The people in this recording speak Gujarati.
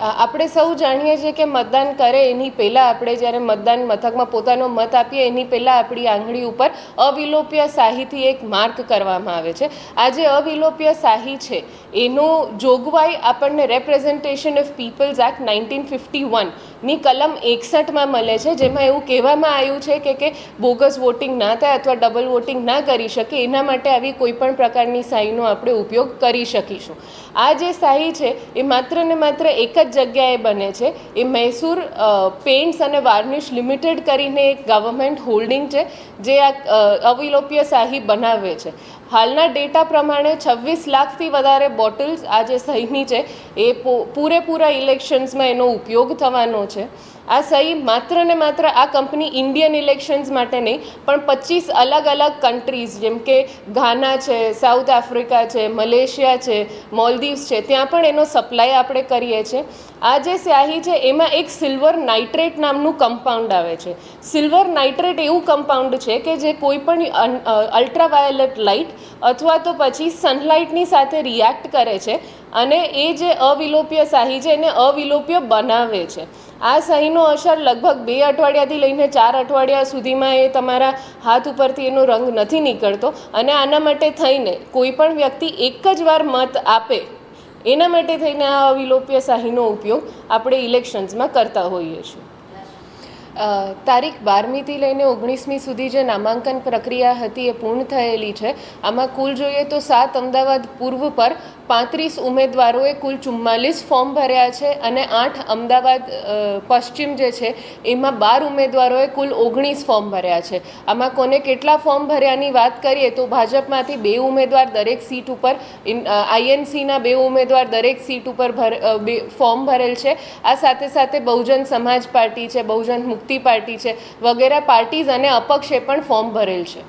આપણે સૌ જાણીએ છીએ કે મતદાન કરે એની પહેલાં આપણે જ્યારે મતદાન મથકમાં પોતાનો મત આપીએ એની પહેલાં આપણી આંગળી ઉપર અવિલોપ્ય શાહીથી એક માર્ક કરવામાં આવે છે. આ જે અવિલોપ્ય શાહી છે એનું જોગવાઈ આપણને રેપ્રેઝન્ટેશન ઓફ પીપલ્સ એક્ટ 1951ની કલમ 61માં મળે છે, જેમાં એવું કહેવામાં આવ્યું છે કે બોગસ વોટિંગ ના થાય અથવા ડબલ વોટિંગ ના કરી શકે એના માટે આવી કોઈ પણ પ્રકારની શાહીનો આપણે ઉપયોગ કરી શકીશું. આ જે શાહી છે એ માત્ર ને માત્ર એક જ જગ્યાએ બને છે. એ મૈસૂર પેઇન્ટ્સ અને વાર્નિશ લિમિટેડ કરીને એક ગવર્મેન્ટ હોલ્ડિંગ છે જે આ અવિલોપ્ય શાહી બનાવે છે. હાલના ડેટા પ્રમાણે 26 લાખથી વધારે બોટલ્સ આ જે સહીની છે એ પૂરેપૂરા ઇલેક્શન્સમાં એનો ઉપયોગ થવાનો છે. આ સહી માત્ર ને માત્ર આ કંપની ઇન્ડિયન ઇલેક્શન્સ માટે નહીં પણ 25 અલગ અલગ કન્ટ્રીઝ જેમ કે ઘાના છે, સાઉથ આફ્રિકા છે, મલેશિયા છે, મોલદીવ્સ છે, ત્યાં પણ એનો સપ્લાય આપણે કરીએ છીએ. આ જે સ્યાહી છે એમાં એક સિલ્વર નાઇટ્રેટ નામનું કમ્પાઉન્ડ આવે છે. સિલ્વર નાઇટ્રેટ એવું કમ્પાઉન્ડ છે કે જે કોઈ પણ અલ્ટ્રાવાયોલેટ લાઇટ અથવા તો પછી સનલાઇટની સાથે રિએક્ટ કરે છે અને એ જે અવિલોપ્ય શાહી છે એને અવિલોપ્ય બનાવે છે. આ શાહીનો અસર લગભગ 2 અઠવાડિયાથી લઈને 4 અઠવાડિયા સુધીમાં એ તમારા હાથ ઉપરથી એનો રંગ નથી નીકળતો અને આના માટે થઈને કોઈ પણ વ્યક્તિ એક જ વાર મત આપે એના માટે થઈને આ અવિલોપ્ય શાહીનો ઉપયોગ આપણે ઇલેક્શન્સમાં કરતા હોઈએ છીએ. તારીખ 12મીથી લઈને 19મી સુધી જે નામાંકન પ્રક્રિયા હતી એ પૂર્ણ થયેલી છે. આમાં કુલ જોઈએ તો 7 અમદાવાદ પૂર્વ પર 35 ઉમેદવારોએ કુલ 44 ફોર્મ ભર્યા છે અને 8 અમદાવાદ પશ્ચિમ જે છે એમાં 12 ઉમેદવારોએ કુલ 19 ફોર્મ ભર્યા છે. આમાં કોને કેટલા ફોર્મ ભર્યાની વાત કરીએ તો ભાજપમાંથી 2 ઉમેદવાર દરેક સીટ ઉપર, આઈએનસીના 2 ઉમેદવાર દરેક સીટ ઉપર ફોર્મ ભરેલ છે. આ સાથે સાથે બહુજન સમાજ પાર્ટી છે, બહુજન મુક્તિ પાર્ટી છે વગેરે પાર્ટીઝ અને અપક્ષે પણ ફોર્મ ભરેલ છે.